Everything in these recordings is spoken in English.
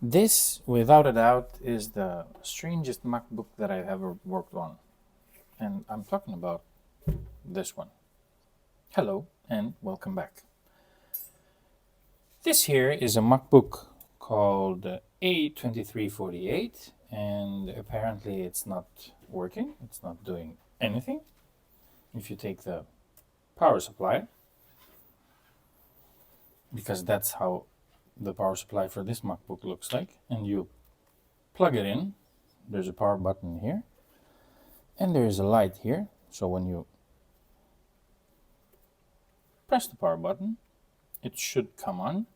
This, without a doubt, is the strangest MacBook that I've ever worked on. And I'm talking about this one. Hello and welcome back. This here is a MacBook called A2348, and apparently it's not working. It's not doing anything. If you take the power supply, because that's how the power supply for this MacBook looks like, and you plug it in, there's a power button here, and there's a light here. So when you press the power button, it should come on,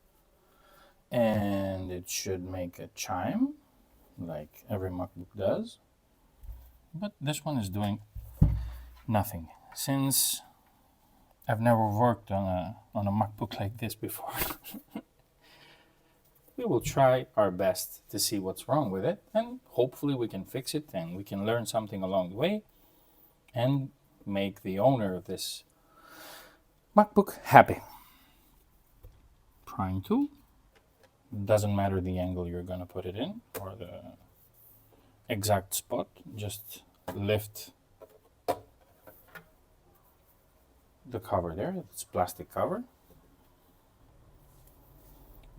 and it should make a chime like every MacBook does. But this one is doing nothing. Since I've never worked on a MacBook like this before, we will try our best to see what's wrong with it, and hopefully we can fix it and we can learn something along the way and make the owner of this MacBook happy. Prying tool. Doesn't matter the angle you're going to put it in or the exact spot. Just lift the cover there. It's plastic cover.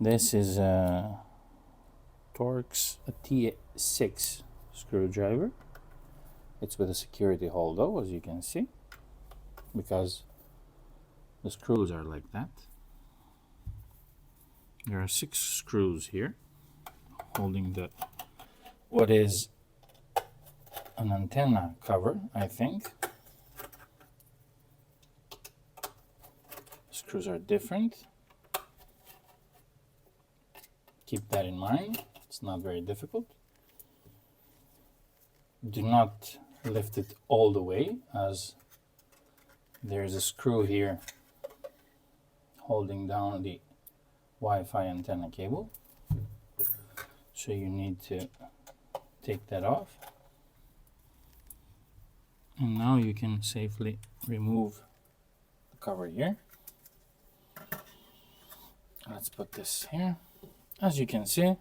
This is a Torx T6 screwdriver. It's with a security hole though, as you can see, because the screws are like that. There are 6 screws here holding the what is an antenna cover, I think. Screws are different. Keep that in mind. It's not very difficult. Do not lift it all the way, as there's a screw here holding down the Wi-Fi antenna cable. So you need to take that off. And now you can safely remove the cover here. Let's put this here. As you can see,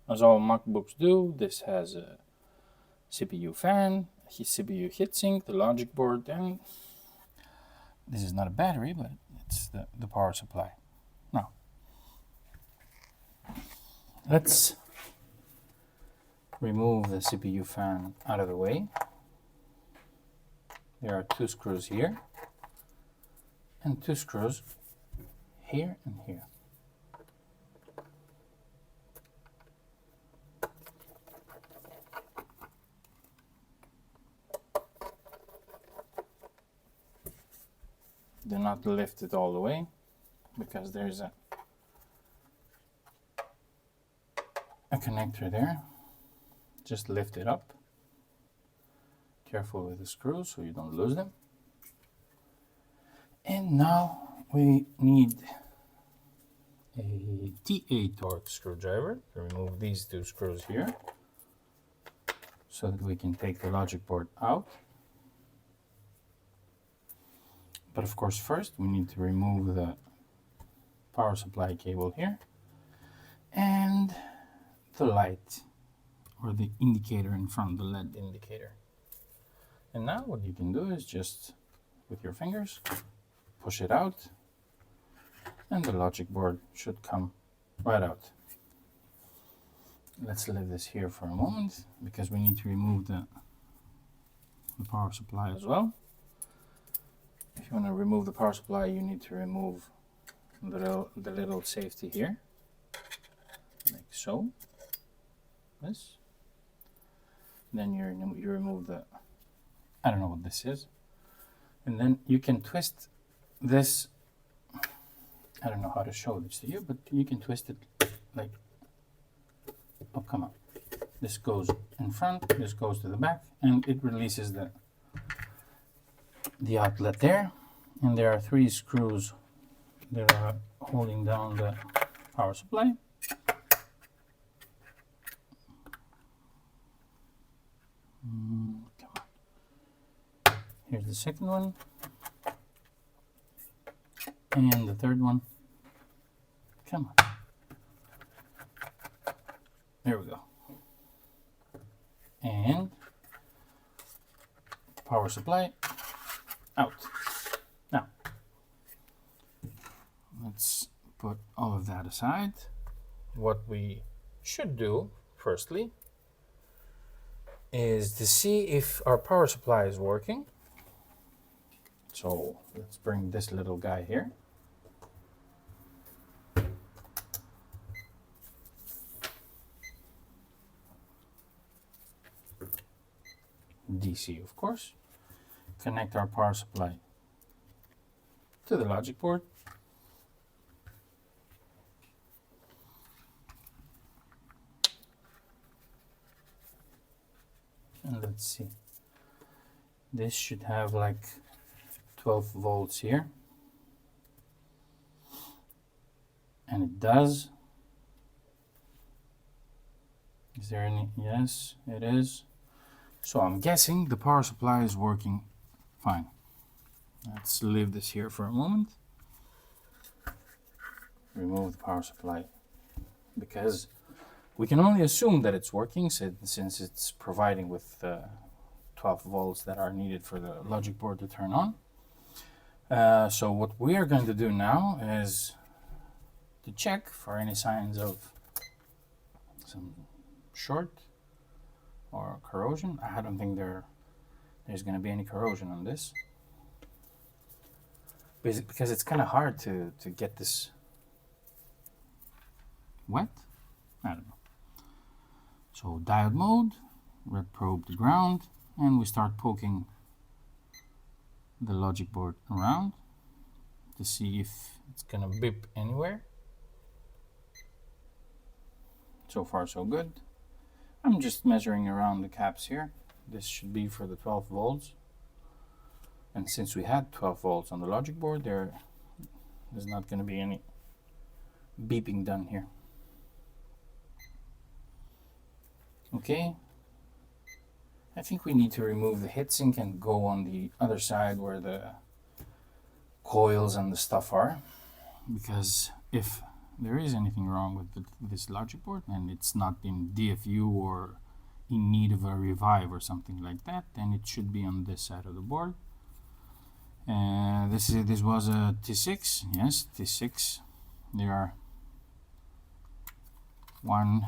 as all MacBooks do, this has a CPU fan, a CPU heatsink, the logic board, and this is not a battery, but it's the power supply. Now, let's remove the CPU fan out of the way. There are 2 screws here, and 2 screws here and here. Do not lift it all the way, because there's a connector there. Just lift it up. Careful with the screws so you don't lose them. And now we need a TA Torx screwdriver to remove these 2 screws here, so that we can take the logic board out. But of course, first we need to remove the power supply cable here and the light, or the indicator in front, the LED indicator. And now what you can do is just, with your fingers, push it out, and the logic board should come right out. Let's leave this here for a moment, because we need to remove the power supply as well. If you want to remove the power supply, you need to remove the little safety here, like so. This. Then you remove the, I don't know what this is, and then you can twist this. I don't know how to show this to you, but you can twist it like, oh come on, this goes in front, this goes to the back, and it releases the outlet there. And there are 3 screws that are holding down the power supply. Come on. Here's the second one, and the third one. Come on. There we go. And power supply out. Now, let's put all of that aside. What we should do, firstly, is to see if our power supply is working. So let's bring this little guy here. DC, of course. Connect our power supply to the logic board. And let's see. This should have like 12 volts here. And it does. Is there any? Yes, it is. So I'm guessing the power supply is working fine. Let's leave this here for a moment. Remove the power supply because we can only assume that it's working since it's providing with 12 volts that are needed for the logic board to turn on. So what we are going to do now is to check for any signs of some short or corrosion. I don't think there's going to be any corrosion on this because it's kind of hard to get this wet. I don't know. So diode mode, red probe to ground, and we start poking the logic board around to see if it's gonna beep anywhere. So far so good. I'm just measuring around the caps here. This should be for the 12 volts. And since we had 12 volts on the logic board, there's not going to be any beeping done here. Okay. I think we need to remove the heatsink and go on the other side where the coils and the stuff are. Because if there is anything wrong with this logic board and it's not in DFU or in need of a revive or something like that, then it should be on this side of the board. This was a T6. Yes, T6. There are 1,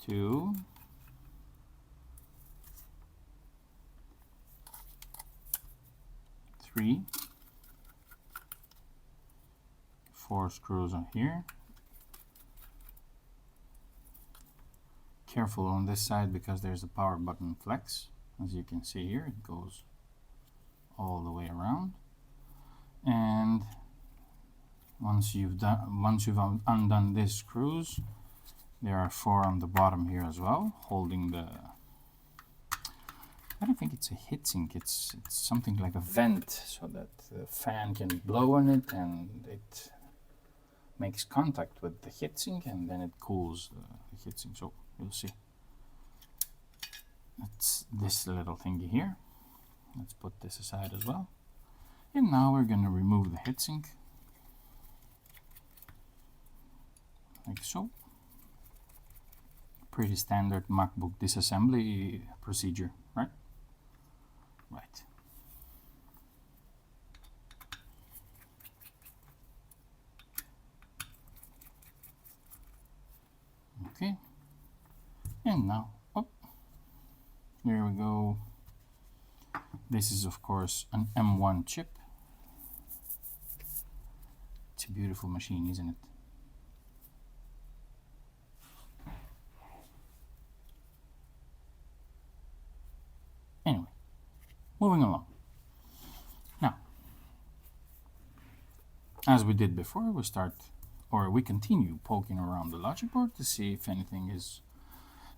2, 3, 4 screws on here. Careful on this side because there's a power button flex. As you can see here, it goes all the way around. And once you've undone these screws, there are 4 on the bottom here as well, holding the, I don't think it's a heatsink, it's something like a vent so that the fan can blow on it and it makes contact with the heatsink and then it cools the heatsink. So you'll see. It's this little thingy here. Let's put this aside as well. And now we're going to remove the heatsink. Like so. Pretty standard MacBook disassembly procedure, right? Right. Okay. And now, there we go. This is of course an M1 chip. It's a beautiful machine, isn't it? Anyway, moving along. Now, as we did before, we continue poking around the logic board to see if anything is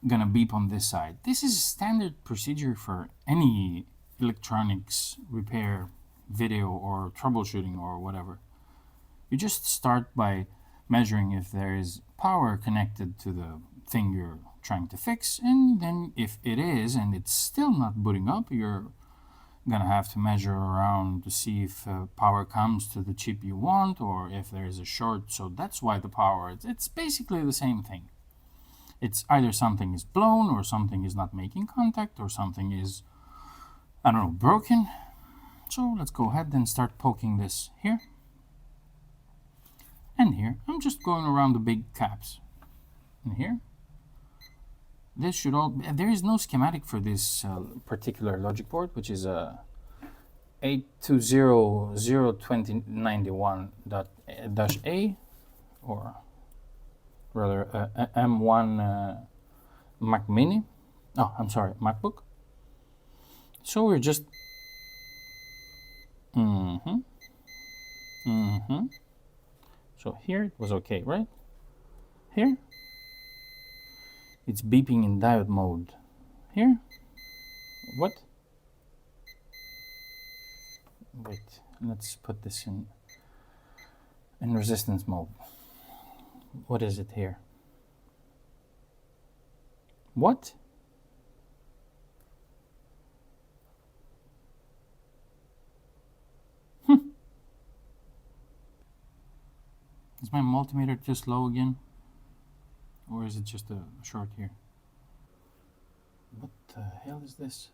gonna beep on this side. This is standard procedure for any electronics repair, video or troubleshooting or whatever. You just start by measuring if there is power connected to the thing you're trying to fix, and then if it is and it's still not booting up, you're gonna have to measure around to see if power comes to the chip you want or if there is a short. So that's why the power, it's basically the same thing. It's either something is blown or something is not making contact or something is, I don't know, broken. So let's go ahead and start poking this here and here. I'm just going around the big caps and here. This should all, there is no schematic for this particular logic board, which is a 820.02091.A or rather M1 Mac Mini. Oh, I'm sorry, MacBook. So we're just So here it was okay, right? Here it's beeping in diode mode. Here, what? Wait, let's put this in resistance mode. What is it here? What? Is my multimeter just low again? Or is it just a short here? What the hell is this?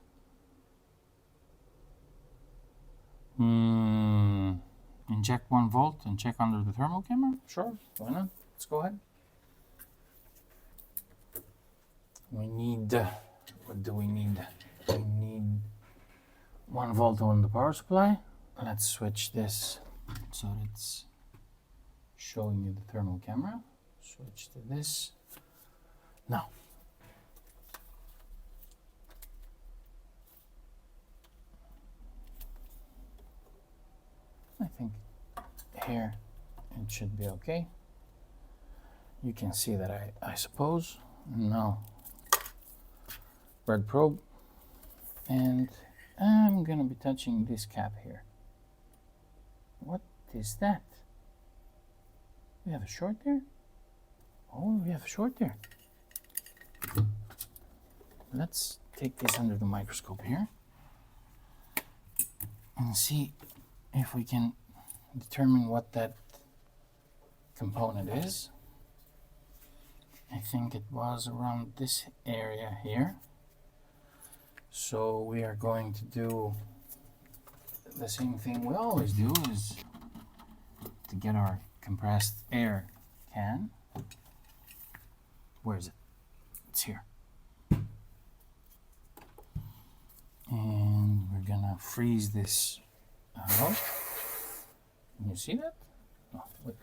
Inject 1 volt and check under the thermal camera? Sure, why not? Let's go ahead. We need, what do we need? We need 1 volt on the power supply. Let's switch this so it's showing you the thermal camera. Switch to this. Now, I think here it should be okay. You can see that I suppose. Now, red probe, and I'm gonna be touching this cap here. What is that? We have a short there? Oh, we have a short there. Let's take this under the microscope here and see if we can determine what that component is. I think it was around this area here. So we are going to do the same thing we always do, is to get our compressed air can. Where is it? It's here. And we're gonna freeze this out. Can you see that? Oh, wait,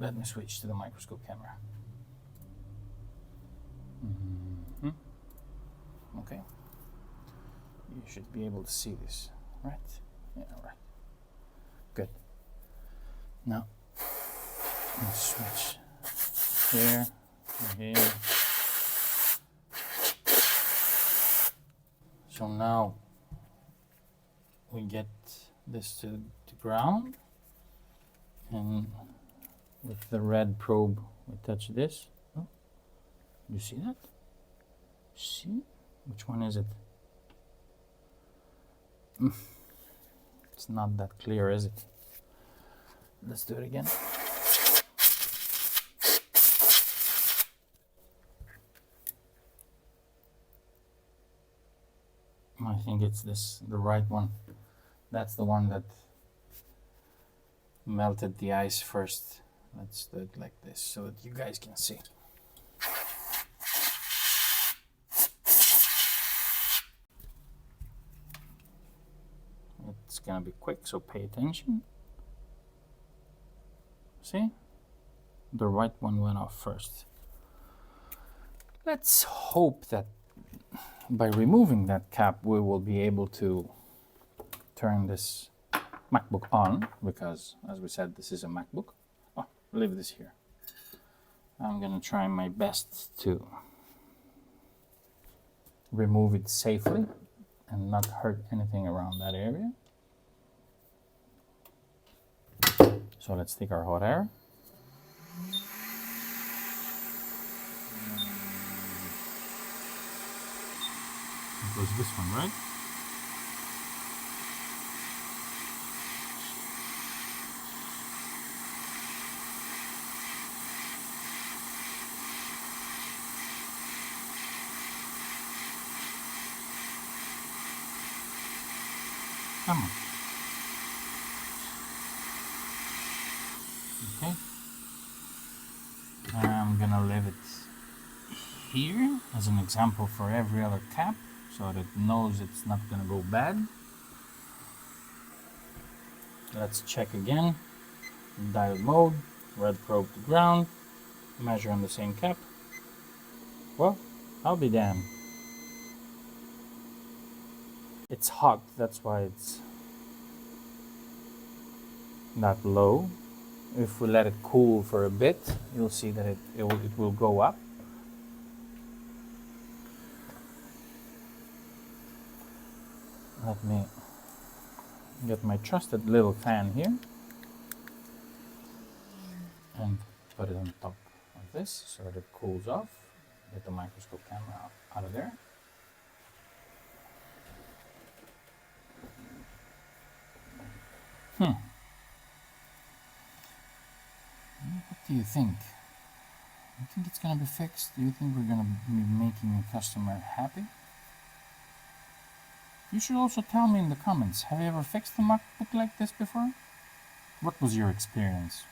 let me switch to the microscope camera. Okay. You should be able to see this, right? Yeah, right. Good. Now, let's switch here, here. So now we get this to the ground, and with the red probe we touch this. Oh, you see that? See? Which one is it? It's not that clear, is it? Let's do it again. I think it's this, the right one. That's the one that melted the ice first. Let's do it like this so that you guys can see. It's gonna be quick, so pay attention. See? The right one went off first. Let's hope that by removing that cap we will be able to turn this MacBook on, because as we said, this is a MacBook. Oh, leave this here. I'm gonna try my best to remove it safely and not hurt anything around that area. So let's take our hot air. It was this one, right? Come on. Okay. I'm gonna leave it here as an example for every other cap so that it knows it's not gonna go bad. Let's check again. Diode mode, red probe to ground, measure on the same cap. Well, I'll be damned. It's hot, that's why it's not low. If we let it cool for a bit, you'll see that it will go up. Let me get my trusted little fan here and put it on top of this so that it cools off. Get the microscope camera out of there. What do you think? You think it's gonna be fixed? Do you think we're gonna be making a customer happy? You should also tell me in the comments, have you ever fixed a MacBook like this before? What was your experience?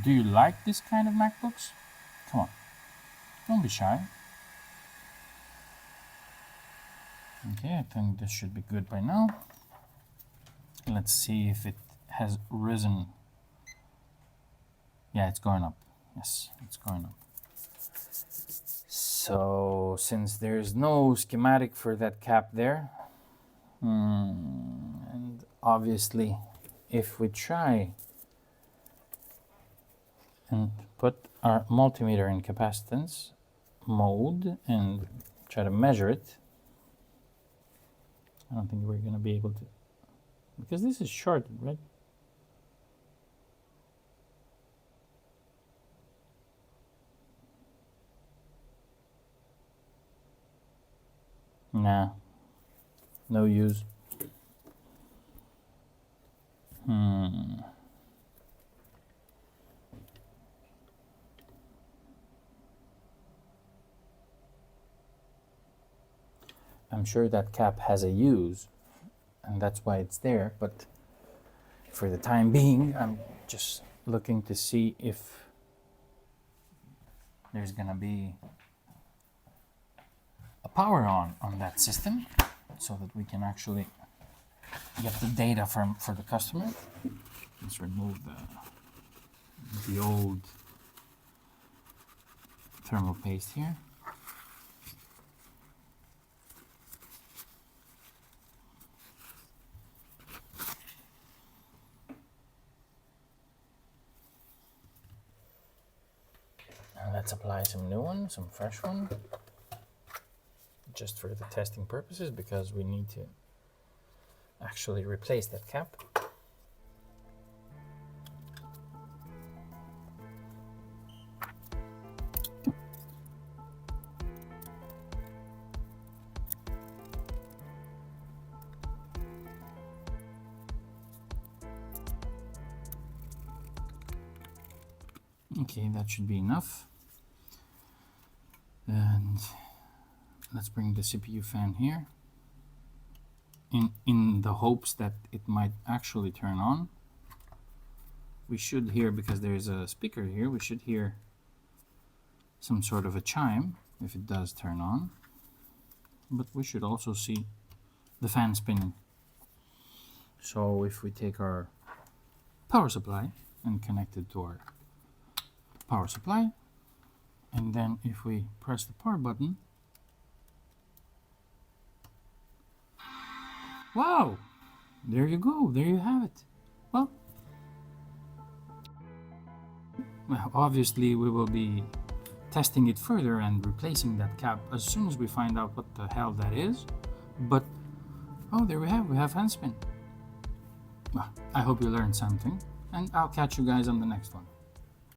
Do you like this kind of MacBooks? Come on, don't be shy. Okay, I think this should be good by now. Let's see if it has risen. Yeah, it's going up. Yes, it's going up. So, since there's no schematic for that cap there, and obviously, if we try and put our multimeter in capacitance mode and try to measure it, I don't think we're going to be able to, because this is shorted, right? Nah, no use. I'm sure that cap has a use, and that's why it's there, but for the time being, I'm just looking to see if there's gonna be a power on that system so that we can actually get the data for the customer. Let's remove the old thermal paste here. And let's apply some new one, some fresh one, just for the testing purposes, because we need to actually replace that cap. Okay, that should be enough. And let's bring the CPU fan here in the hopes that it might actually turn on. We should hear, because there's a speaker here, we should hear some sort of a chime if it does turn on. But we should also see the fan spinning. So if we take our power supply and connect it to our power supply, and then if we press the power button, wow, there you go, there you have it. Well, obviously we will be testing it further and replacing that cap as soon as we find out what the hell that is. But oh, there we have handspin. Well, I hope you learned something, and I'll catch you guys on the next one.